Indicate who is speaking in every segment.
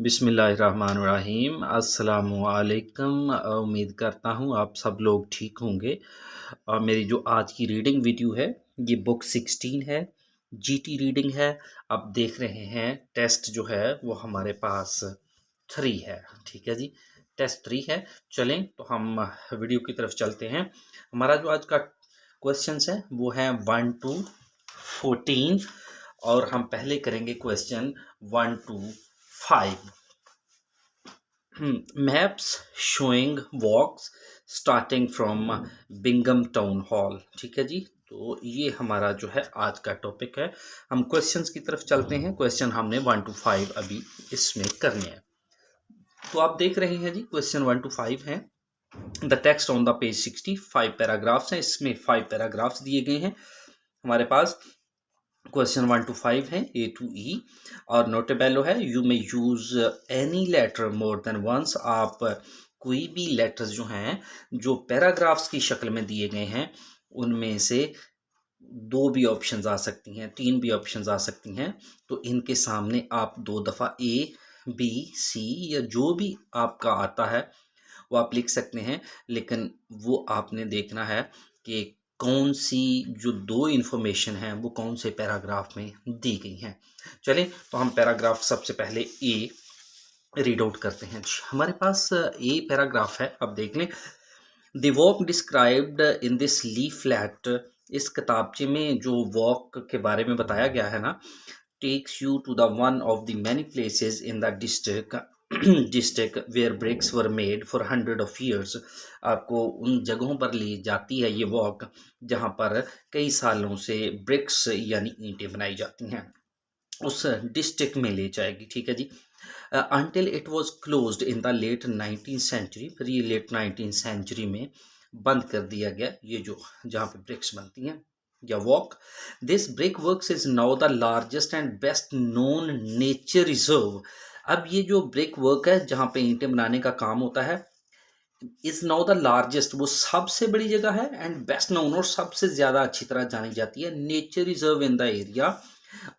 Speaker 1: बिस्मिल्लाहिर्रहमानिर्रहीम अस्सलामुअलैकुम। उम्मीद करता हूँ आप सब लोग ठीक होंगे। मेरी जो आज की रीडिंग वीडियो है ये बुक 16 है, जीटी रीडिंग है। आप देख रहे हैं टेस्ट जो है वो हमारे पास 3 है। ठीक है जी, टेस्ट 3 है। चलें तो हम वीडियो की तरफ चलते हैं। हमारा जो आज का क्वेश्चंस है वो है 1 to 14 और हम पहले करेंगे question 1 to 5। Maps showing walks starting from Bingham town hall. ठीक है जी, तो ये हमारा जो है आज का टॉपिक है। हम क्वेश्चंस की तरफ चलते हैं। क्वेश्चन हमने 1 to 5 अभी इसमें करने हैं। तो आप देख रहे हैं जी, क्वेश्चन 1 to 5 है। The text on the page 60, 5 paragraphs हैं। इसमें 5 पैराग्राफ्स दिए गए हैं हमारे पास। क्वेश्चन 1 to 5 है, ए टू ई, और नोटेबेलो है। You may use any letter more than once. आप कोई भी लेटर्स जो हैं जो पैराग्राफ्स की शक्ल में दिए गए हैं उनमें से 2 भी ऑप्शंस आ सकती हैं, 3 भी ऑप्शंस आ सकती हैं। तो इनके सामने आप 2 दफ़ा ए बी सी या जो भी आपका आता है वो आप लिख सकते हैं, लेकिन वो आपने देखना है कि कौन सी जो 2 इन्फॉर्मेशन हैं वो कौन से पैराग्राफ में दी गई हैं। चलें तो हम पैराग्राफ सबसे पहले ए रीड आउट करते हैं। हमारे पास ए पैराग्राफ है, अब देख लें। The walk described in this leaflet, इस किताबचे में जो वॉक के बारे में बताया गया है ना, takes you to the one of the many places in the district where bricks were made for hundred of years। आपको उन जगहों पर ले जाती है ये वॉक जहाँ पर कई सालों से ब्रिक्स यानी ईंटें बनाई जाती हैं, उस डिस्ट्रिक्ट में ले जाएगी। ठीक है जी। until it was closed in the late 19th century, फिर ये लेट 19th सेंचुरी में बंद कर दिया गया, ये जो जहाँ पे ब्रिक्स बनती हैं या walk. This brick works is now the largest and best known nature reserve. अब ये जो ब्रिक वर्क है जहाँ पे ईंटें बनाने का काम होता है, इज नाउ द लार्जेस्ट, वो सबसे बड़ी जगह है, एंड बेस्ट नोन, और सबसे ज़्यादा अच्छी तरह जानी जाती है, nature reserve in the area.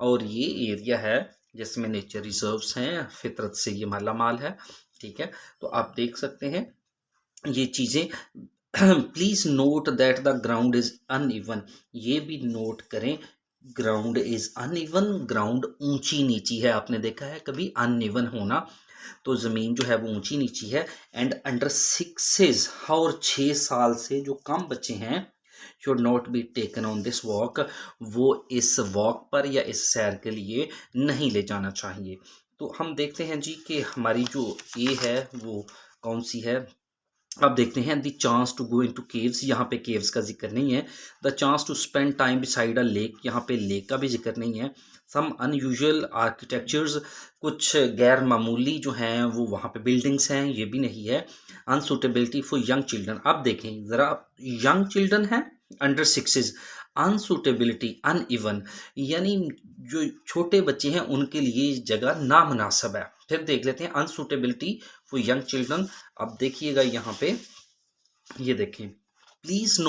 Speaker 1: और ये एरिया है जिसमें नेचर रिजर्व्स हैं, फितरत से ये माला माल है। ठीक है, तो आप देख सकते हैं ये चीज़ें। Please note that the ground is uneven, ये भी नोट करें, ग्राउंड इज अनइवन, ग्राउंड ऊंची नीची है। आपने देखा है कभी अनइवन होना, तो ज़मीन जो है वो ऊंची नीची है। एंड अंडर 6 और 6 साल से जो कम बच्चे हैं should not be taken on this walk, वो इस वॉक पर या इस सैर के लिए नहीं ले जाना चाहिए। तो हम देखते हैं जी कि हमारी जो ए है वो कौन सी है। अब देखते हैं the chance to go into caves, यहाँ पे केव्स का जिक्र नहीं है। The chance to spend time beside a lake, यहाँ पे लेक का भी जिक्र नहीं है। सम अनयूजुअल आर्किटेक्चर्स, कुछ गैर मामूली जो हैं वो वहाँ पे बिल्डिंग्स हैं, ये भी नहीं है। अनसूटेबिलिटी फॉर यंग चिल्ड्रन, अब देखें ज़रा, यंग चिल्ड्रन है अंडर 6। अनसूटेबिलिटी अनइवन, यानी जो छोटे बच्चे हैं उनके लिए जगह नामुनासिब है। फिर देख लेते हैं अनसूटेबिलिटी फॉर यंग चिल्ड्रन। अब देखिएगा यहाँ पे, ये देखें, please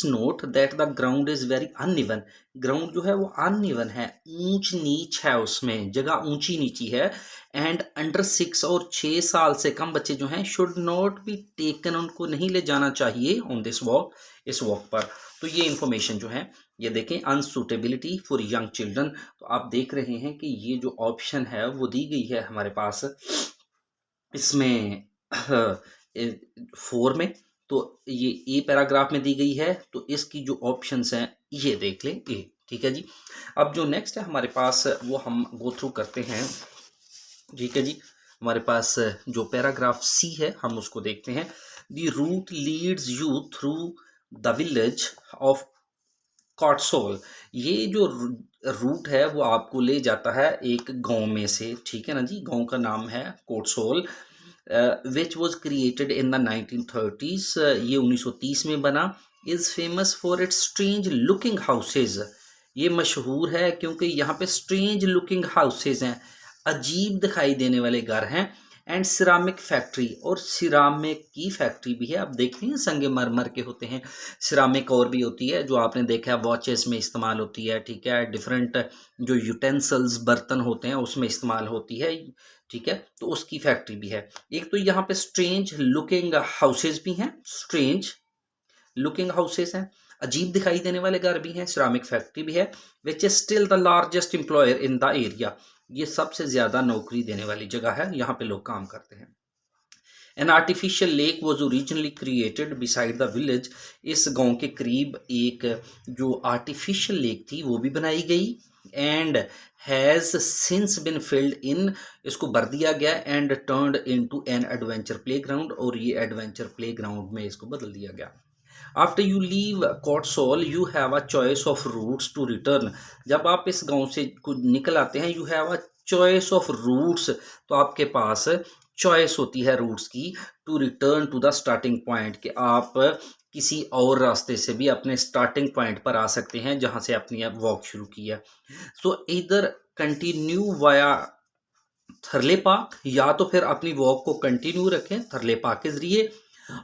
Speaker 1: note that the ground is very uneven, ground जो है वो अनइवन है, ऊंच नीच है, उसमें जगह ऊंची नीची है। एंड अंडर 6 और 6 साल से कम बच्चे जो हैं शुड नॉट बी टेकन, उनको नहीं ले जाना चाहिए ऑन दिस वॉक, इस वॉक पर। तो ये इंफॉर्मेशन जो है ये देखें, अनसूटेबिलिटी फॉर यंग चिल्ड्रन। तो आप देख रहे हैं कि ये जो ऑप्शन है वो दी गई है हमारे पास इसमें 4 में, तो ये ए पैराग्राफ में दी गई है, तो इसकी जो ऑप्शंस हैं ये देख लें ए। ठीक है जी, अब जो नेक्स्ट है हमारे पास वो हम गो थ्रू करते हैं। ठीक है जी, हमारे पास जो पैराग्राफ सी है हम उसको देखते हैं। The route leads you through the village of Cotsall, ये जो रूट है वो आपको ले जाता है एक गांव में से। ठीक है ना जी, गांव का नाम है Cotsall, which was created in the 1930s, ये 1930 में बना। Is famous for its strange looking houses, ये मशहूर है क्योंकि यहाँ पे स्ट्रेंज लुकिंग हाउसेज हैं, अजीब दिखाई देने वाले घर हैं। एंड सिरामिक फैक्ट्री, और सिरामिक की फैक्ट्री भी है। आप देखते हैं संगमरमर के होते हैं, सिरामिक और भी होती है जो आपने देखा है वॉचेस में इस्तेमाल होती है, ठीक है, डिफरेंट जो यूटेंसिल्स बर्तन होते हैं उसमें इस्तेमाल होती है, ठीक है, तो उसकी फैक्ट्री भी है। एक तो यहाँ पे स्ट्रेंज लुकिंग हाउसेज भी हैं, स्ट्रेंज लुकिंग हाउसेज हैं, अजीब दिखाई देने वाले घर भी हैं, सिरामिक फैक्ट्री भी है, which is still the largest employer in the area, ये सबसे ज्यादा नौकरी देने वाली जगह है, यहाँ पे लोग काम करते हैं। An artificial lake was originally created beside the village, इस गांव के करीब एक जो आर्टिफिशियल लेक थी वो भी बनाई गई, and has since been filled in, इसको भर दिया गया, and turned into an adventure playground, और ये एडवेंचर प्लेग्राउंड में इसको बदल दिया गया। After you leave Cotsall you have a choice of routes to return, जब आप इस गांव से कुछ निकल आते हैं, you have a choice of routes, तो आपके पास चॉइस होती है रूट्स की, to return to the starting point, कि आप किसी और रास्ते से भी अपने स्टार्टिंग पॉइंट पर आ सकते हैं जहां से अपनी आप वॉक शुरू की है। सो इधर कंटिन्यू वाया थरले पार्क, या तो फिर अपनी वॉक को कंटिन्यू रखें थरले पार्क के जरिए,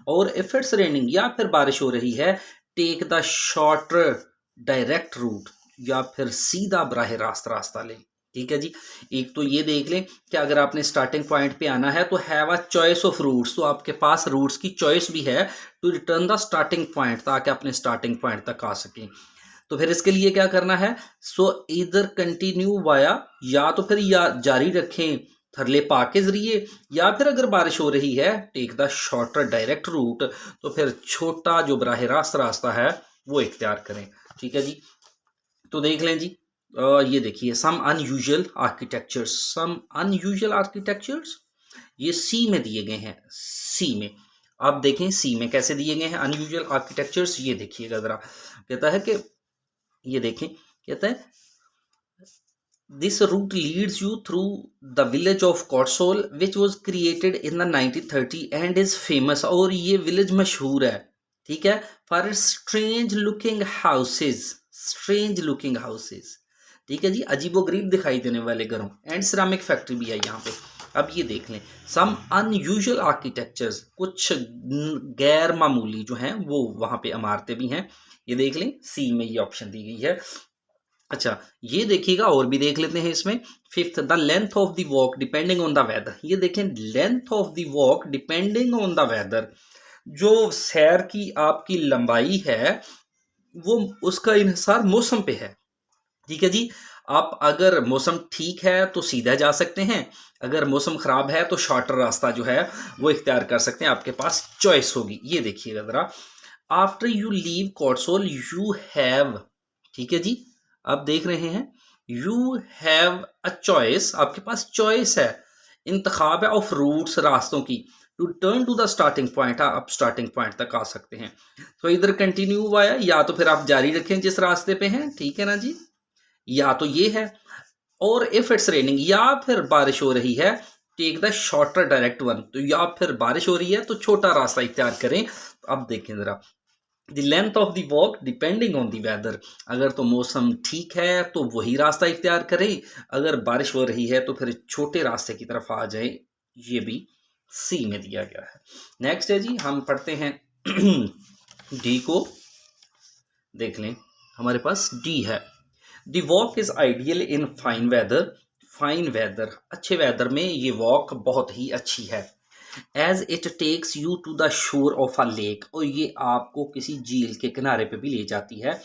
Speaker 1: और इफ इट्स रेनिंग या फिर बारिश हो रही है, take the shorter direct route, या फिर सीधा बराह रास्त रास्ता लें, ठीक है जी। एक तो ये देख लें कि अगर आपने स्टार्टिंग पॉइंट पे आना है तो have a choice of routes, तो आपके पास रूट्स की चॉइस भी है to return the starting point, ताकि अपने स्टार्टिंग पॉइंट तक आ सकें। तो फिर इसके लिए क्या करना है, सो इधर कंटिन्यू वाया, या तो फिर या जारी रखें थरले पार्क के जरिए, या फिर अगर बारिश हो रही है take the shorter direct route, तो फिर छोटा जो बराह रास्त रास्ता है वो इख्तियार करें, ठीक है जी। तो देख लें जी, ये देखिए सम अनयूजुअल आर्किटेक्चर्स, सम अनयूजुअल आर्किटेक्चर्स, ये सी में दिए गए हैं, सी में आप देखें सी में कैसे दिए गए हैं अनयूजुअल आर्किटेक्चर्स, ये देखिएगा जरा, कहता है कि ये देखें, कहता है this route leads you through the village of Cotsall which was created in the 1930 and is famous, और ये विलेज मशहूर है, ठीक है, for strange looking houses, strange looking houses, ठीक है जी, अजीबोगरीब दिखाई देने वाले घरों, एंड सिरामिक फैक्ट्री भी है यहाँ पे। अब ये देख लें सम अनयूजुअल आर्किटेक्चर्स, कुछ गैर मामूली जो हैं वो वहाँ पे इमारतें भी हैं, ये देख लें सी में ये ऑप्शन दी गई है। अच्छा ये देखिएगा और भी देख लेते हैं इसमें, fifth the length of the walk depending on the weather, ये देखें length of the walk depending on the weather, जो सैर की आपकी लंबाई है वो उसका इन्हिसार मौसम पे है, ठीक है जी। आप अगर मौसम ठीक है तो सीधा जा सकते हैं, अगर मौसम खराब है तो शॉर्टर रास्ता जो है वो इख्तियार कर सकते हैं, आपके पास चॉइस होगी। ये देखिएगा जरा, after you leave Cotsall you have, ठीक है जी, आप देख रहे हैं यू हैव अ चॉइस, आपके पास चॉइस है, इंतखाब है ऑफ रूट्स, रास्तों की, to turn to the starting point, आप स्टार्टिंग पॉइंट तक आ सकते हैं। तो इधर कंटिन्यू हुआ है, या तो फिर आप जारी रखें जिस रास्ते पे हैं, ठीक है ना जी, या तो ये है, और इफ इट्स रेनिंग या फिर बारिश हो रही है, take the shorter direct one, तो या फिर बारिश हो रही है तो छोटा रास्ता इख्तियार करें। तो अब देखें जरा, the length of the walk depending on the weather, अगर तो मौसम ठीक है तो वही रास्ता इख्तियार करें, अगर बारिश हो रही है तो फिर छोटे रास्ते की तरफ आ जाए, ये भी सी में दिया गया है। नेक्स्ट है जी, हम पढ़ते हैं डी को, देख लें हमारे पास डी है, the walk is ideal in fine weather, fine weather, अच्छे वेदर में ये वॉक बहुत ही अच्छी है, as it takes you to the shore of a lake, और ये आपको किसी झील के किनारे पे भी ले जाती है,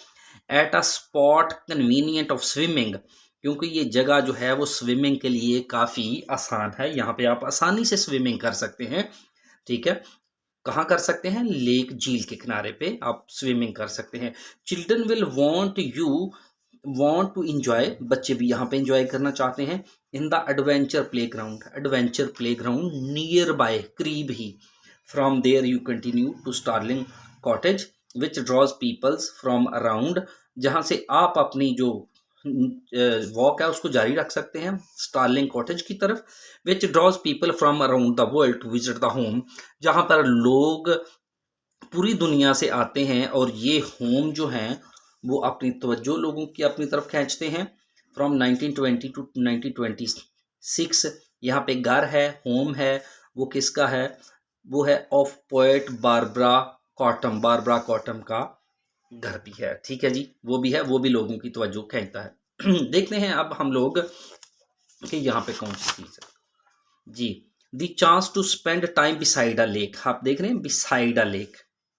Speaker 1: at a spot convenient of swimming, क्योंकि ये जगह जो है वो स्विमिंग के लिए काफ़ी आसान है, यहाँ पे आप आसानी से स्विमिंग कर सकते हैं, ठीक है, कहाँ कर सकते हैं, लेक झील के किनारे पे आप स्विमिंग कर सकते हैं। Children will want to enjoy, बच्चे भी यहाँ पे इंजॉय करना चाहते हैं, in the adventure playground, adventure playground nearby, करीब ही, from there you continue to Starling Cottage which draws peoples from around, जहाँ से आप अपनी जो वॉक है उसको जारी रख सकते हैं स्टार्लिंग कॉटेज की तरफ, which draws people from around the world to visit the home, जहाँ पर लोग पूरी दुनिया से आते हैं और ये होम जो हैं वो अपनी तवज्जो लोगों की अपनी तरफ खींचते हैं, फ्रॉम 1920 टू 1920 6 यहाँ पे घर है, होम है, वो किसका है, वो है ऑफ पोएट बारबरा कॉटम, बारबरा कॉटम का घर भी है, ठीक है जी, वो भी है, वो भी लोगों की तवज्जो खींचता है। देखते हैं अब हम लोग कि यहाँ पे कौन सी चीज है जी। The chance to spend time beside a lake, आप देख रहे हैं beside a lake,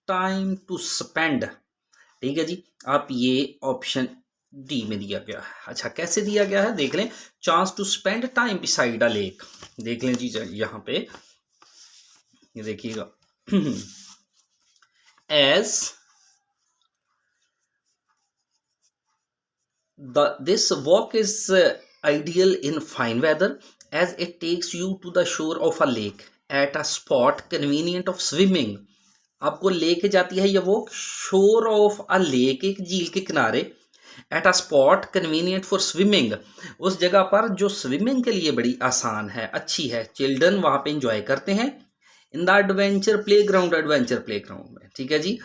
Speaker 1: time to spend, ठीक है जी, आप ये ऑप्शन डी में दिया गया है। अच्छा कैसे दिया गया है देख लें, chance to spend time beside a lake, देख लें जी यहाँ पे, ये देखिएगा, as this walk is ideal in fine weather as it takes you to the shore of a lake at a spot convenient of swimming। आपको लेके जाती है ये वॉक शोर ऑफ अ लेक, एक झील के किनारे, at a spot convenient for swimming, उस जगह पर जो स्विमिंग के लिए बड़ी आसान है, अच्छी है, चिल्ड्रन वहाँ पे इंजॉय करते हैं। In the adventure play ground, adventure play ground में, ठीक है जी।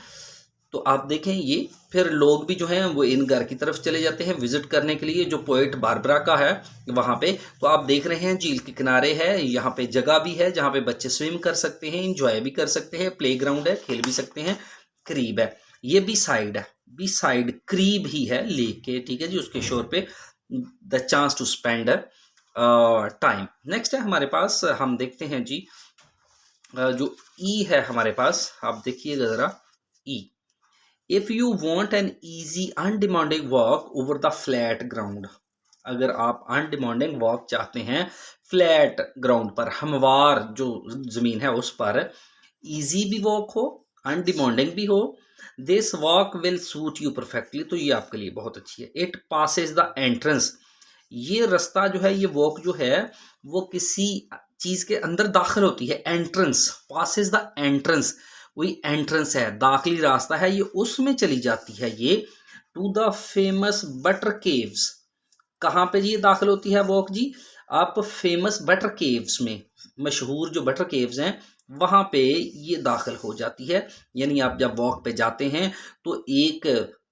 Speaker 1: तो आप देखें ये फिर लोग भी जो हैं वो इन घर की तरफ चले जाते हैं विजिट करने के लिए, जो पोएट बारबरा का है वहाँ पे। तो आप देख रहे हैं झील के किनारे है, यहाँ पे जगह भी है जहाँ पे बच्चे स्विम कर सकते हैं, इंजॉय भी कर सकते हैं, प्ले ग्राउंड है, खेल भी सकते हैं, करीब है, ये बी साइड है, बी साइड करीब ही है लेक के, ठीक है जी, उसके शोर पे, the chance to spend time. Next है हमारे पास, हम देखते हैं जी जो ई है हमारे पास, आप देखिएगा जरा ई, if you want an easy undemanding walk over the flat ground, अगर आप अनडिमांडिंग वॉक चाहते हैं फ्लैट ग्राउंड पर, हमवार जो जमीन है उस पर, ईजी भी वॉक हो, अनडिमांडिंग भी हो, this walk will suit you perfectly, तो ये आपके लिए बहुत अच्छी है। इट पासेज द एंट्रेंस, ये रास्ता जो है, ये वॉक जो है वो किसी चीज के अंदर दाखिल होती है, एंट्रेंस, पासेज द एंट्रेंस, वही एंट्रेंस है, दाखिली रास्ता है, ये उसमें चली जाती है ये, to the famous Butter caves, कहाँ पे जी ये दाखिल होती है वॉक जी, आप फेमस बटर केव्स में, मशहूर जो बटर केव्स हैं वहाँ पे ये दाखिल हो जाती है। यानी आप जब वॉक पे जाते हैं तो एक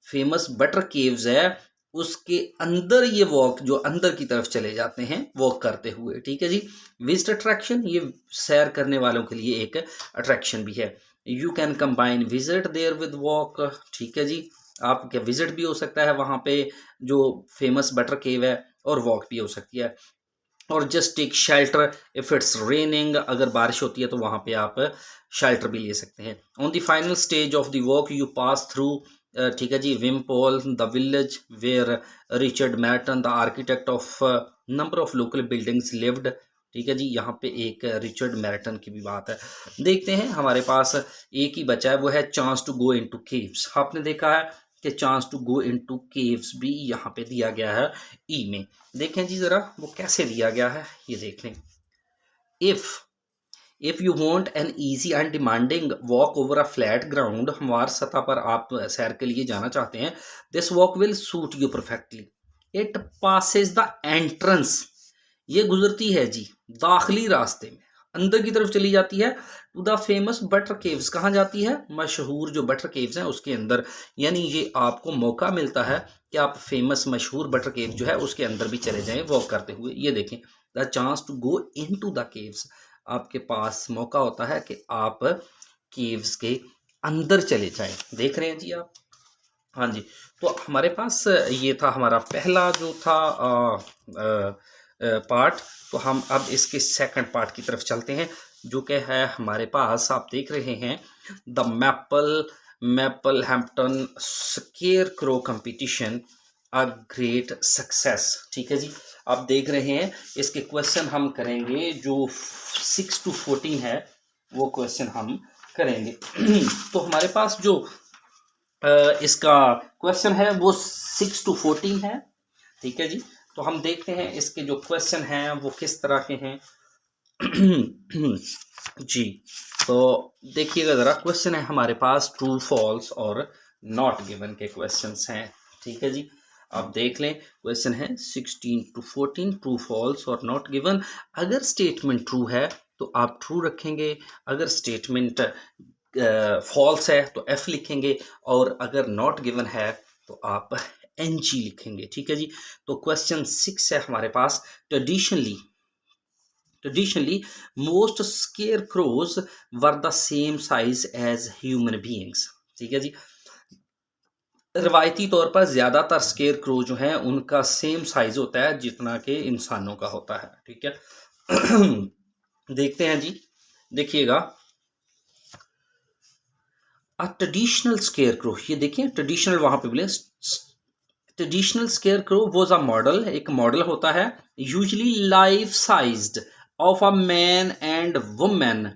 Speaker 1: फेमस बटर केव्स है, उसके अंदर ये वॉक, जो अंदर की तरफ चले जाते हैं वॉक करते हुए, ठीक है जी। विजिट अट्रैक्शन, ये सैर करने वालों के लिए एक अट्रैक्शन भी है। You can combine visit there with walk, ठीक है जी, आप क्या विजिट भी हो सकता है वहाँ पे जो फेमस बटर केव है, और वॉक भी हो सकती है। और just take shelter if it's raining, अगर बारिश होती है तो वहाँ पे आप शेल्टर भी ले सकते हैं। On the final stage of the walk you pass through, ठीक है जी, Wimpole the village where Richard Matton the architect of number of local buildings lived, ठीक है जी, यहाँ पे एक रिचर्ड मैटन की भी बात है। देखते हैं हमारे पास एक ही बचा है, वो है chance to go into caves. आपने देखा है कि chance to go into caves भी यहाँ पे दिया गया है ई में। देखें जी जरा वो कैसे दिया गया है, ये देख लें। If you want an easy and demanding walk over a flat ground, हमार सतह पर आप सैर के लिए जाना चाहते हैं, this walk will suit you perfectly. It Passage the entrance, ये गुजरती है जी दाखिली रास्ते में, अंदर की तरफ चली जाती है, to the famous Butter caves, कहाँ जाती है, मशहूर जो बटर केव्स हैं उसके अंदर। यानी ये आपको मौका मिलता है कि आप फेमस मशहूर बटर केव जो है उसके अंदर भी चले जाएं वॉक करते हुए। ये देखें, the chance to go into the caves, आपके पास मौका होता है कि आप केव्स के अंदर चले जाएं। देख रहे हैं जी आप, हाँ जी। तो हमारे पास ये था हमारा पहला जो था पार्ट। तो हम अब इसके सेकंड पार्ट की तरफ चलते हैं, जो कि है हमारे पास, आप देख रहे हैं the maple Hampton square crow competition a great success, ठीक है जी। आप देख रहे हैं इसके क्वेश्चन हम करेंगे, जो 6 to 14 है वो क्वेश्चन हम करेंगे। तो हमारे पास जो इसका क्वेश्चन है वो 6 to 14 है, ठीक है जी। तो हम देखते हैं इसके जो क्वेश्चन हैं वो किस तरह के हैं। जी, तो देखिएगा ज़रा, क्वेश्चन है हमारे पास ट्रू फॉल्स और नॉट गिवन के क्वेश्चंस हैं, ठीक है जी। आप देख लें, क्वेश्चन है 16 to 14, ट्रू फॉल्स और नॉट गिवन। अगर स्टेटमेंट ट्रू है तो आप ट्रू रखेंगे, अगर स्टेटमेंट फॉल्स है तो एफ लिखेंगे, और अगर नॉट गिवन है तो आप एन जी लिखेंगे, ठीक है जी। तो क्वेश्चन 6 है हमारे पास, traditionally traditionally most scarecrows were the same size as human beings. ठीक है जी, रवायती तौर पर ज़्यादातर स्केयर क्रो जो हैं उनका सेम साइज होता है जितना कि इंसानों का होता है। ठीक है देखते हैं जी, देखिएगा ट्रेडिशनल स्केयर क्रो, ये देखिए ट्रेडिशनल वहां पे बोले traditional square crow was a model, एक मॉडल होता है usually life sized of a man and women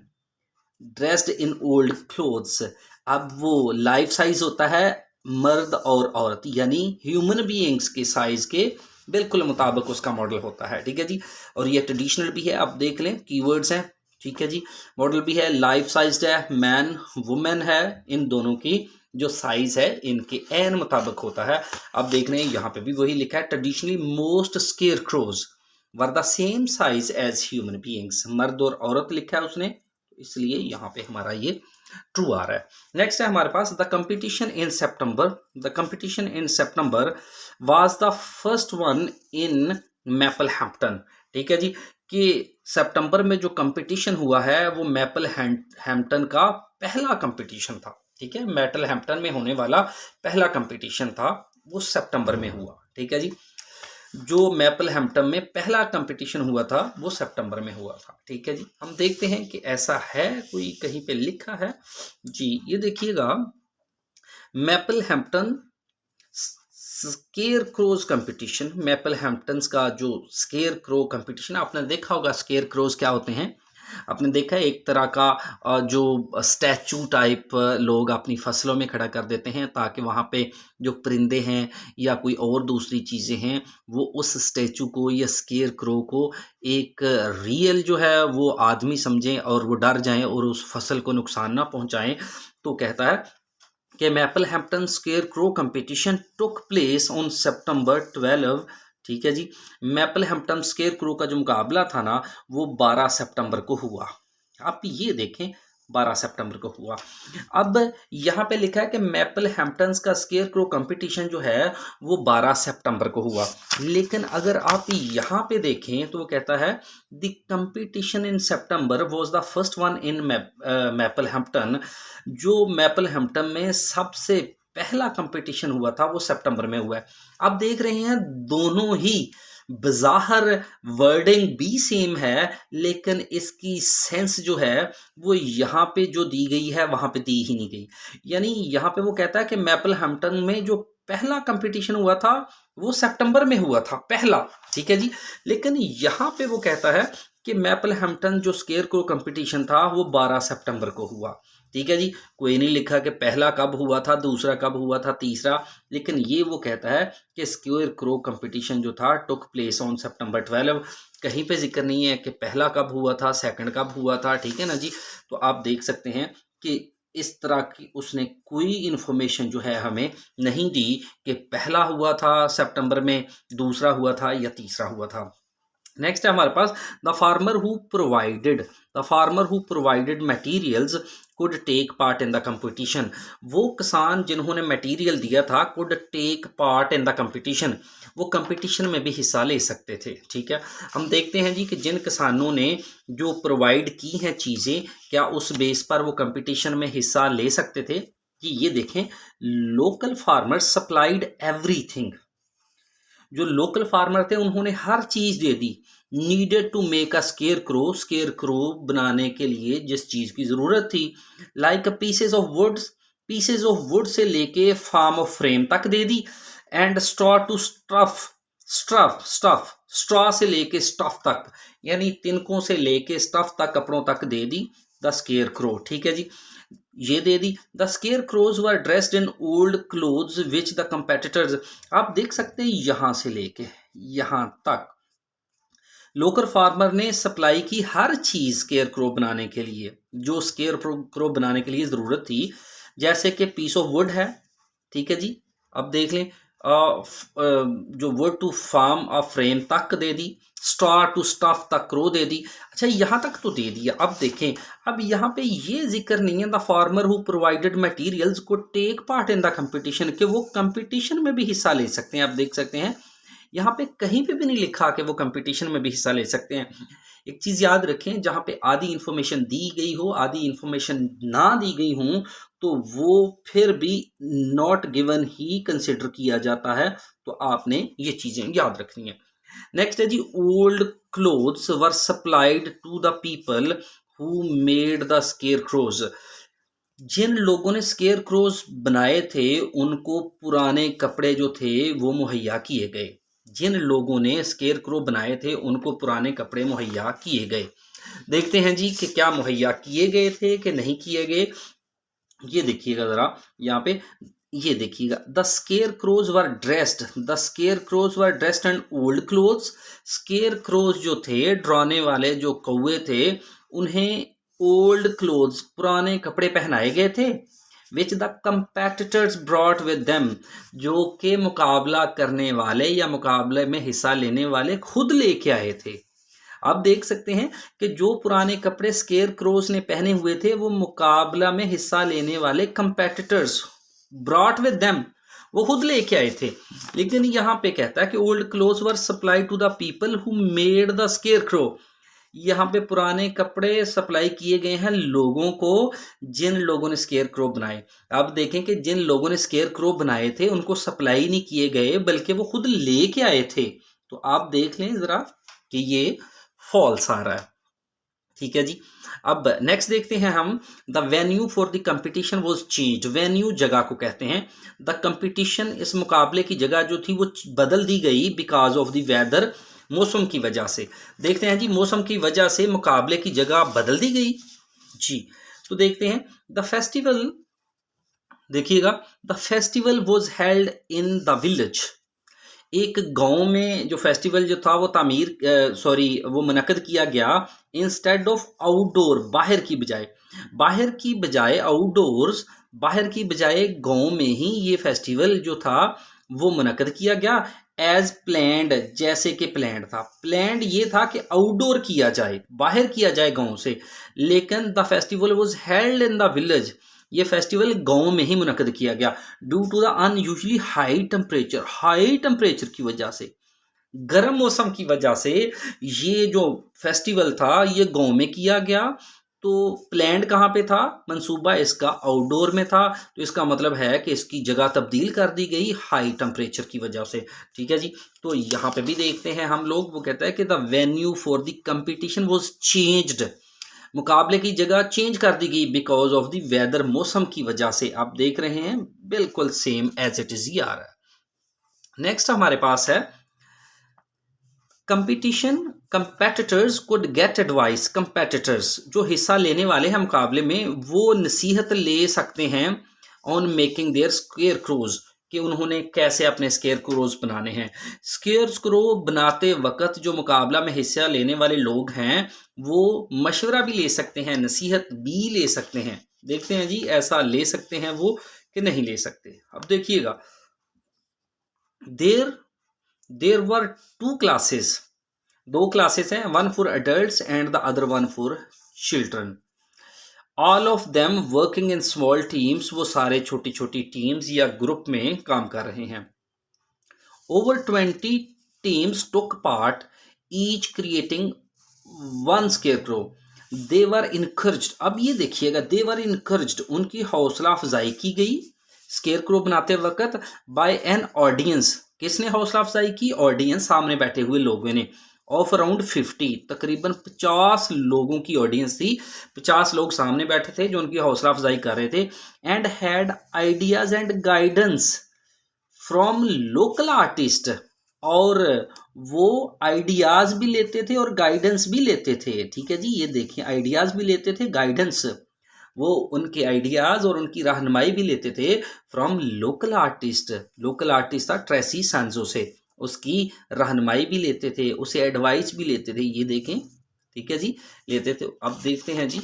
Speaker 1: dressed in old clothes. अब वो लाइफ साइज होता है मर्द और औरत यानी ह्यूमन बीइंग्स के साइज के बिल्कुल मुताबिक उसका मॉडल होता है। ठीक है जी, और ये ट्रेडिशनल भी है, आप देख लें कीवर्ड्स हैं। ठीक है जी, मॉडल भी है, लाइफ साइज्ड है, मैन वुमेन है, इन दोनों की जो साइज है इनके एन मुताबिक होता है। अब देख रहे हैं यहाँ पे भी वही लिखा है, traditionally most scarecrows were the same size as human beings, मर्द और औरत लिखा है उसने, इसलिए यहाँ पे हमारा ये ट्रू आ रहा है। नेक्स्ट है हमारे पास the competition in September, the competition in September was the first one in Maple Hampton. ठीक है जी, कि सितंबर में जो कंपटीशन हुआ है वो मैपल हैम्पटन का पहला कंपटीशन था। ठीक है, मैपल हैम्पटन में होने वाला पहला कंपटीशन था वो सितंबर में हुआ। ठीक है जी, जो मैपल हैम्पटन में पहला कंपटीशन हुआ था वो सितंबर में हुआ था। ठीक है जी, हम देखते हैं कि ऐसा है कोई कहीं पे लिखा है जी, ये देखिएगा Maple Hampton scarecrows competition, Maple Hamptons का जो स्केयर क्रो कंपटीशन, आपने देखा होगा स्केयर क्रोज क्या होते हैं, आपने देखा है एक तरह का जो स्टैचू टाइप लोग अपनी फसलों में खड़ा कर देते हैं ताकि वहाँ पे जो परिंदे हैं या कोई और दूसरी चीज़ें हैं वो उस स्टैचू को या स्केयर क्रो को एक रियल जो है वो आदमी समझें और वो डर जाएं और उस फसल को नुकसान ना पहुँचाएं। तो कहता है कि maple Hampton square crow competition took place on सितंबर 12। ठीक है जी, मैपल हैम्पटन स्केयर क्रो का जो मुकाबला था ना वो 12 सितंबर को हुआ। आप ये देखें 12 सितंबर को हुआ। अब यहाँ पे लिखा है कि मैपल हैम्पटन्स का स्केयर क्रो कंपटीशन जो है वो 12 सितंबर को हुआ, लेकिन अगर आप यहाँ पे देखें तो वो कहता है the competition in September was the first one in Maple Hampton. जो मैपल हैम्पटन में सबसे पहला कंपटीशन हुआ था वो सितंबर में हुआ है। आप देख रहे हैं दोनों ही बज़ाहिर वर्डिंग भी सेम है लेकिन इसकी सेंस जो है वो यहाँ पे जो दी गई है वहाँ पे दी ही नहीं गई। यानी यहाँ पे वो कहता है कि मैपल हैम्पटन में जो पहला कंपटीशन हुआ था वो सितंबर में हुआ था पहला। ठीक है जी, लेकिन यहाँ पे वो कहता है कि मैपल हैम्पटन जो स्केयर क्रो कंपटीशन था वो 12 सितंबर को हुआ। ठीक है जी, कोई नहीं लिखा कि पहला कब हुआ था, दूसरा कब हुआ था, तीसरा, लेकिन ये वो कहता है कि स्केयर क्रो कंपटीशन जो था टुक प्लेस ऑन सितंबर 12। कहीं पे जिक्र नहीं है कि पहला कब हुआ था, सेकंड कब हुआ था। ठीक है ना जी, तो आप देख सकते हैं कि इस तरह की उसने कोई इन्फॉर्मेशन जो है हमें नहीं दी कि पहला हुआ था सितंबर में, दूसरा हुआ था या तीसरा हुआ था। नेक्स्ट है हमारे पास the farmer who provided materials could take part in the competition. वो किसान जिन्होंने मटेरियल दिया था could take part in the competition, वो कंपटीशन में भी हिस्सा ले सकते थे। ठीक है, हम देखते हैं जी कि जिन किसानों ने जो प्रोवाइड की हैं चीज़ें क्या उस बेस पर वो कंपटीशन में हिस्सा ले सकते थे कि ये देखें लोकल फार्मर्स सप्लाइड एवरीथिंग। जो लोकल फार्मर थे उन्होंने हर चीज़ दे दी। Needed to make a scarecrow बनाने के लिए जिस चीज़ की ज़रूरत थी, like pieces of would say लेके फार्म ऑफ फ्रेम तक दे दी, एंड स्ट्रॉ टू स्ट्रॉ से लेके स्टफ तक, यानी तिनकों से लेके स्टफ तक, कपड़ों तक दे दी द स्केयर क्रो। ठीक है जी, ये दे दी। The scarecrows were dressed in old clothes which the competitors. आप देख सकते हैं यहां से लेके यहां तक लोकल फार्मर ने सप्लाई की हर चीज स्केयर क्रो बनाने के लिए, जो स्केयर क्रो बनाने के लिए जरूरत थी, जैसे कि पीस ऑफ वुड है। ठीक है जी, अब देख लें जो wood to form a frame तक दे दी, स्टार टू स्टफ तक क्रो दे दी। अच्छा यहाँ तक तो दे दिया। अब देखें, अब यहाँ पे ये जिक्र नहीं है the farmer who provided materials को take part in the competition, कि वो कंपटीशन में भी हिस्सा ले सकते हैं। आप देख सकते हैं यहाँ पे कहीं पे भी नहीं लिखा कि वो कंपटीशन में भी हिस्सा ले सकते हैं। एक चीज़ याद रखें, जहाँ पे आधी इन्फॉर्मेशन दी गई हो, आधी इन्फॉर्मेशन ना दी गई हो, तो वो फिर भी नॉट गिवन ही कंसिडर किया जाता है। तो आपने ये चीज़ें याद रखनी है। नेक्स्ट है जी, old clothes were supplied to the people who made the scarecrows. जिन लोगों ने स्केयर क्रोज बनाए थे उनको पुराने कपड़े जो थे वो मुहैया किए गए। जिन लोगों ने स्केयर क्रो बनाए थे उनको पुराने कपड़े मुहैया किए गए। देखते हैं जी कि क्या मुहैया किए गए थे कि नहीं किए गए। ये देखिएगा ज़रा यहाँ पे, ये देखिएगा, the scarecrows were dressed, the scarecrows were dressed and old clothes. Scarecrows जो थे, डराने वाले जो कौवे थे, उन्हें ओल्ड क्लोथ्स पुराने कपड़े पहनाए गए थे। विच the competitors brought with them, जो के मुकाबला करने वाले या मुकाबले में हिस्सा लेने वाले खुद लेके आए थे। आप देख सकते हैं कि जो पुराने कपड़े स्केयर क्रोज ने पहने हुए थे वो मुकाबला में हिस्सा लेने वाले कंपेटिटर्स ब्रॉट विद देम, वो खुद लेके आए थे। लेकिन यहाँ पे कहता है कि old clothes were supply to the people who made the scarecrow. यहाँ पे पुराने कपड़े सप्लाई किए गए हैं लोगों को जिन लोगों ने स्केयर क्रो बनाए। आप देखें कि जिन लोगों ने स्केयर क्रो बनाए थे उनको सप्लाई नहीं किए गए बल्कि वो खुद लेके आए थे। तो आप देख लें जरा कि ये फॉल्स आ रहा है। ठीक है जी। अब नेक्स्ट देखते हैं हम, the venue for the competition was change. Venue जगह को कहते हैं। द कंपटीशन, इस मुकाबले की जगह जो थी वो बदल दी गई बिकॉज ऑफ द वेदर, मौसम की वजह से। देखते हैं जी, मौसम की वजह से मुकाबले की जगह बदल दी गई जी। तो देखते हैं द फेस्टिवल, देखिएगा, the festival was held in the village. एक गांव में जो फेस्टिवल जो था वो वो मुनक्कद किया गया इंस्टेड ऑफ आउटडोर, बाहर की बजाय, बाहर की बजाय आउटडोर्स, बाहर की बजाय गांव में ही ये फेस्टिवल जो था वो मुनक्कद किया गया। एज प्लैंड, जैसे कि प्लैंड था। प्लैंड ये था कि आउटडोर किया जाए, बाहर किया जाए गांव से, लेकिन the festival was held in the village, ये फेस्टिवल गांव में ही मुनक्कद किया गया। Due to the unusually high temperature, high temperature की वजह से, गर्म मौसम की वजह से ये जो फेस्टिवल था ये गांव में किया गया। तो प्लान कहाँ पे था, मंसूबा इसका आउटडोर में था। तो इसका मतलब है कि इसकी जगह तब्दील कर दी गई हाई टेम्परेचर की वजह से। ठीक है जी। तो यहाँ पे भी देखते हैं हम लोग, वो कहता है कि the venue for the competition was changed, मुकाबले की जगह चेंज कर दी गई बिकॉज ऑफ द वेदर, मौसम की वजह से। आप देख रहे हैं बिल्कुल सेम एज इट इज ही आ रहा है। नेक्स्ट हमारे पास है competition, competitors could get advice. Competitors जो हिस्सा लेने वाले हैं मुकाबले में वो नसीहत ले सकते हैं on making their scarecrows, कि उन्होंने कैसे अपने स्केयर क्रोज बनाने हैं। स्केयर क्रो बनाते वक्त जो मुकाबला में हिस्सा लेने वाले लोग हैं वो मशवरा भी ले सकते हैं, नसीहत भी ले सकते हैं। देखते हैं जी ऐसा ले सकते हैं वो कि नहीं ले सकते। अब देखिएगा, देर वर टू क्लासेस, दो क्लासेस हैं, one for adults and the other one for children. All of them working in small teams, वो सारे छोटी छोटी टीम्स या ग्रुप में काम कर रहे हैं। Over 20 teams took part, each creating one scarecrow. They were encouraged, अब ये देखिएगा, दे वर इनकरेज्ड, उनकी हौसला अफजाई की गई स्केयरक्रो बनाते वक्त बाय एन ऑडियंस। किसने हौसला अफजाई की? ऑडियंस, सामने बैठे हुए लोगों ने। ऑफ अराउंड 50, तकरीबन 50 लोगों की ऑडियंस थी। 50 लोग सामने बैठे थे जो उनकी हौसला अफजाई कर रहे थे। And had ideas and guidance from local artist, और वो आइडियाज भी लेते थे और गाइडेंस भी लेते थे। ठीक है जी, ये देखिए, आइडियाज भी लेते थे, गाइडेंस, वो उनके आइडियाज और उनकी रहनुमाई भी लेते थे from local artist. Local artist था ट्रेसी सैंजो से, उसकी रहनुमाई भी लेते थे, उसे एडवाइस भी लेते थे। ये देखें, ठीक है जी, लेते थे। अब देखते हैं जी,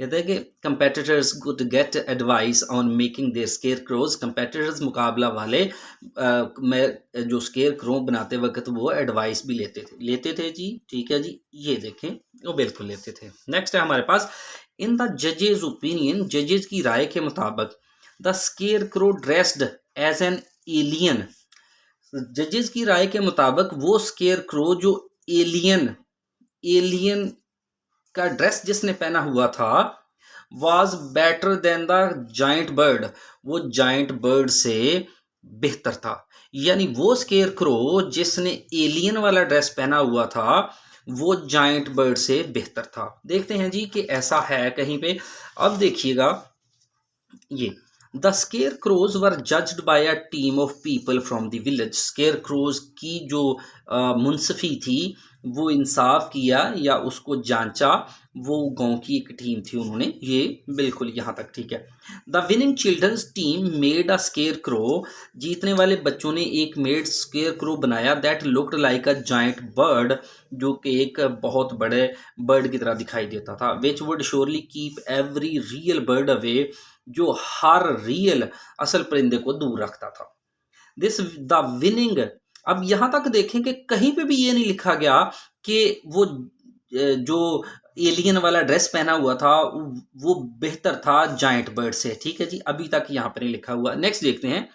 Speaker 1: कहते हैं कि competitors could get advice on making their scarecrows. Competitors मुकाबला वाले में जो स्केयर क्रो बनाते वक्त वो एडवाइस भी लेते थे जी। ठीक है जी, ये देखें, वो बिल्कुल लेते थे। नेक्स्ट है हमारे पास, इन द जजेज ओपिनियन, जजेज की राय के मुताबिक, the scarecrow dressed as an alien, जजेस की राय के मुताबिक वो स्केयर क्रो जो एलियन एलियन का ड्रेस जिसने पहना हुआ था was better than the giant bird, वो जाइंट बर्ड से बेहतर था। यानी वो स्केयर क्रो जिसने एलियन वाला ड्रेस पहना हुआ था वो जाइंट बर्ड से बेहतर था। देखते हैं जी कि ऐसा है कहीं पे। अब देखिएगा ये the scarecrows were judged by a team of people from the village. Scarecrows की जो मुंसफी थी वो इंसाफ किया या उसको जांचा, वो गांव की एक टीम थी, उन्होंने ये बिल्कुल यहाँ तक ठीक है। The winning children's team made a scarecrow, जीतने वाले बच्चों ने एक मेड स्केयर क्रो बनाया that looked like a giant bird, जो कि एक बहुत बड़े बर्ड की तरह दिखाई देता था। Which would surely keep every real bird away, जो हर रियल असल परिंदे को दूर रखता था। दिस द विनिंग, अब यहां तक देखें कि कहीं पे भी ये नहीं लिखा गया कि वो जो एलियन वाला ड्रेस पहना हुआ था वो बेहतर था जाइंट बर्ड से। ठीक है जी, अभी तक यहां पर नहीं लिखा हुआ। नेक्स्ट देखते हैं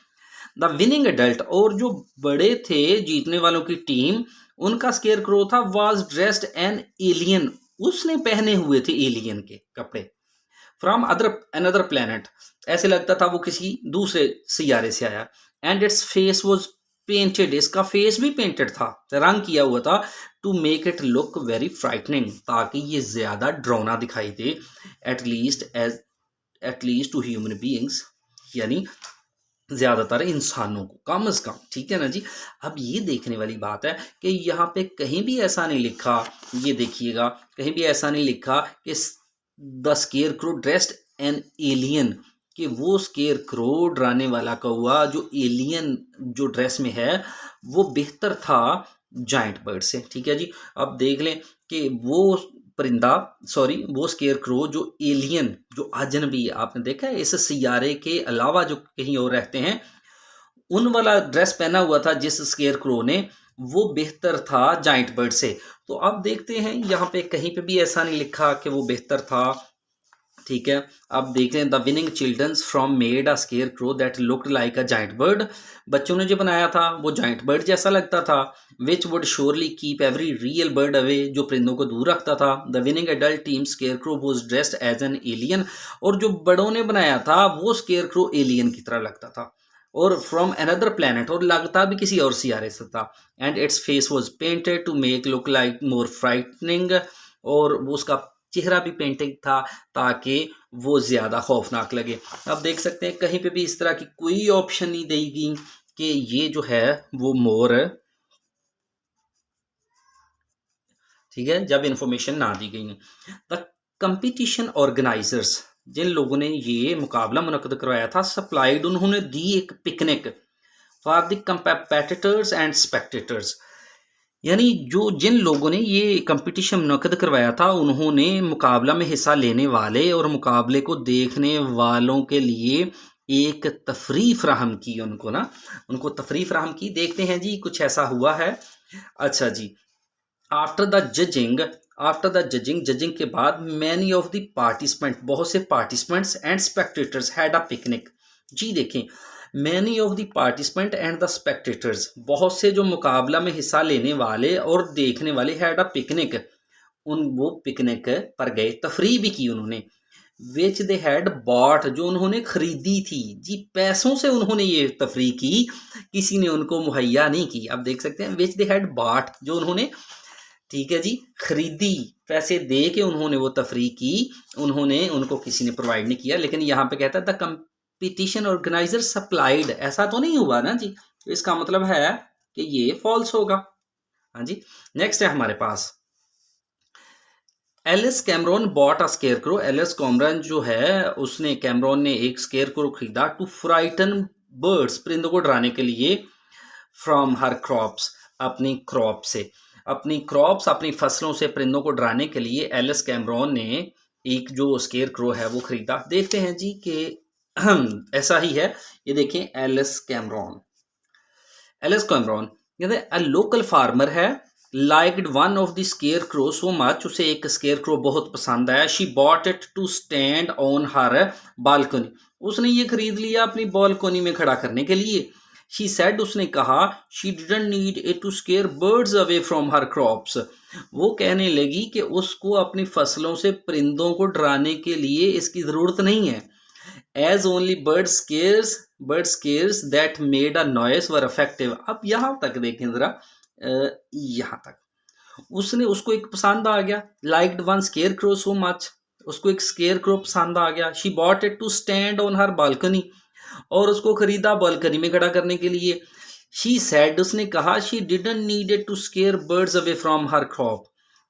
Speaker 1: द विनिंग एडल्ट, और जो बड़े थे जीतने वालों की टीम, उनका स्केयर क्रो था वाज ड्रेस्ड एन एलियन, उसने पहने हुए थे एलियन के कपड़े। फ्रॉम अदर अनदर प्लेनेट, ऐसे लगता था वो किसी दूसरे सियारे से आया। And its face was painted, इसका फेस भी पेंटेड था, रंग किया हुआ था। To make it look very frightening, ताकि ये ज्यादा डरावना दिखाई दे। एटलीस्ट टू ह्यूमन बीइंग्स, यानी ज्यादातर इंसानों को, कम से कम। ठीक है ना जी। अब ये देखने वाली बात है कि यहाँ पे कहीं भी ऐसा नहीं लिखा, ये देखिएगा कहीं भी ऐसा नहीं लिखा कि the scarecrow dressed an alien, कि वो स्केयर क्रो डराने वाला कौआ जो एलियन जो ड्रेस में है वो बेहतर था जाइंट बर्ड से। ठीक है जी। अब देख लें कि वो परिंदा, सॉरी वो स्केयर क्रो जो एलियन जो अजनबी, आपने देखा है इस सियारे के अलावा जो कहीं और रहते हैं, उन वाला ड्रेस पहना हुआ था जिस स्केयर क्रो ने, वो बेहतर था जाइंट बर्ड से। तो अब देखते हैं यहाँ पे कहीं पे भी ऐसा नहीं लिखा कि वो बेहतर था। ठीक है, अब देखते हैं the winning children's from made a scarecrow that looked like a giant bird, बच्चों ने जो बनाया था वो जाइंट बर्ड जैसा लगता था। Which would surely keep every real bird away, जो परिंदों को दूर रखता था। The winning adult team scarecrow was dressed as an alien, और जो बड़ों ने बनाया था वो स्केयर क्रो एलियन की तरह लगता था और फ्रॉम अनदर प्लेनेट, और लगता भी किसी और सियारे से था। And its face was painted to make look like more frightening, और वो उसका चेहरा भी पेंटिंग था ताकि वो ज्यादा खौफनाक लगे। अब देख सकते हैं कहीं पे भी इस तरह की कोई ऑप्शन नहीं देगी कि ये जो है वो मोर, ठीक है, जब इंफॉर्मेशन ना दी गई। द कंपटीशन ऑर्गेनाइजर्स, जिन लोगों ने ये मुकाबला मुनक्कद करवाया था, सप्लाइड, उन्होंने दी एक picnic for the competitors and spectators, यानी जो जिन लोगों ने ये कंपटीशन मुनक्कद करवाया था उन्होंने मुकाबला में हिस्सा लेने वाले और मुकाबले को देखने वालों के लिए एक तफरी फ्राहम की, उनको ना उनको तफरी फ्राहम की। देखते हैं जी कुछ ऐसा हुआ है। अच्छा जी, after the judging, after the judging, judging के बाद मैनी ऑफ द पार्टिसिपेंट, बहुत से participants and spectators had a picnic. जी देखें, many of the participant and the spectators, बहुत से जो मुकाबला में हिस्सा लेने वाले और देखने वाले, हैड अ पिकनिक, उन वो पिकनिक पर गए, तफरी भी की उन्होंने। विच दे हैड बॉट, जो उन्होंने खरीदी थी। जी पैसों से उन्होंने ये तफरी की, किसी ने उनको मुहैया नहीं की। अब देख सकते हैं विच दे हैड बॉट, जो उन्होंने, ठीक है जी, खरीदी, पैसे दे के उन्होंने वो तफरी की, उन्होंने उनको किसी ने प्रोवाइड नहीं किया। लेकिन यहाँ पे कहता है द कंपटीशन ऑर्गेनाइजर सप्लाइड, ऐसा तो नहीं हुआ ना जी, तो इसका मतलब है कि ये फॉल्स होगा। हाँ जी। नेक्स्ट है हमारे पास Alice Cameron bought a scarecrow. Alice Cameron जो है उसने, कैमरॉन ने एक स्केयर क्रो खरीदा टू फ्राइटन बर्ड्स, परिंदों को डराने के लिए, फ्रॉम हर क्रॉप्स, अपनी क्रॉप से, अपनी क्रॉप्स, अपनी फसलों से परिंदों को डराने के लिए एलिस कैमरॉन ने एक जो स्केयर क्रो है वो खरीदा। देखते हैं जी कि ऐसा ही है। ये देखें एलिस कैमरॉन, एलिस कैमरॉन कहते हैं अ लोकल फार्मर है, liked one of the scarecrow so much, उसे एक स्केयर क्रो बहुत पसंद आया। She bought it to stand on her balcony, उसने ये खरीद लिया अपनी बालकनी में खड़ा करने के लिए। शी सेड उसने कहा she didn't need it to scare birds away from her crops. वो कहने लगी कि उसको अपनी फसलों से परिंदों को डराने के लिए इसकी ज़रूरत नहीं है। As only bird scarers that made a noise were effective. अब यहाँ तक देखें ज़रा, यहाँ तक उसने उसको एक पसंद आ गया, liked one scarecrow so much, उसको एक स्केयर क्रो पसंद आ गया। She bought it to stand on her balcony, और उसको खरीदा बालकनी में खड़ा करने के लिए। शी सेड उसने कहा she didn't need it to scare birds away from her crop,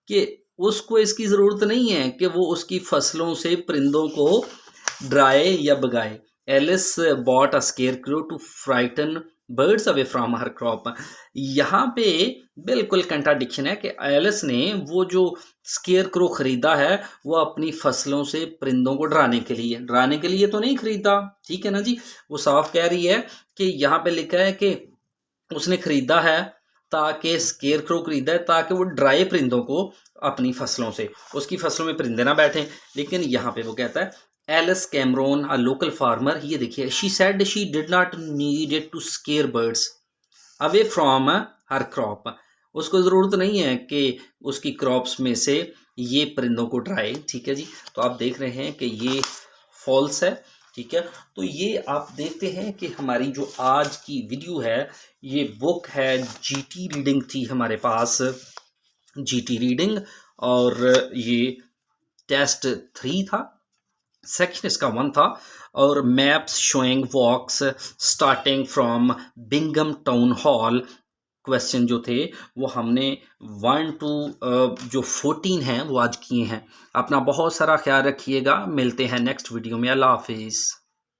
Speaker 1: कि उसको इसकी ज़रूरत नहीं है कि वो उसकी फसलों से परिंदों को डराए या भगाए। Alice bought a scarecrow to frighten birds away from her crop. यहाँ पे बिल्कुल कंट्राडिक्शन है कि एलिस ने वो जो स्केयर क्रो खरीदा है वो अपनी फसलों से परिंदों को डराने के लिए तो नहीं खरीदा, ठीक है ना जी। वो साफ कह रही है कि यहाँ पे लिखा है कि उसने खरीदा है ताकि स्केयर क्रो खरीदा है ताकि वो डराए परिंदों को अपनी फसलों से, उसकी फसलों में परिंदे ना बैठें। लेकिन यहाँ पे वो कहता है Alice Cameron a local farmer, ये देखिए, she said she did not need it to scare birds away from her crop. उसको ज़रूरत नहीं है कि उसकी क्रॉप्स में से ये परिंदों को डराए, ठीक है जी। तो आप देख रहे हैं कि ये फॉल्स है, ठीक है। तो ये आप देखते हैं कि हमारी जो आज की वीडियो है, ये बुक है जीटी रीडिंग थी हमारे पास, जीटी रीडिंग, और ये टेस्ट 3 था, सेक्शन इसका 1 था, और maps showing walks starting from Bingham town hall. Question जो थे वो हमने 1 to जो 14 हैं वो आज किए हैं। अपना बहुत सारा ख्याल रखिएगा, मिलते हैं नेक्स्ट वीडियो में। अल्लाह हाफिज़।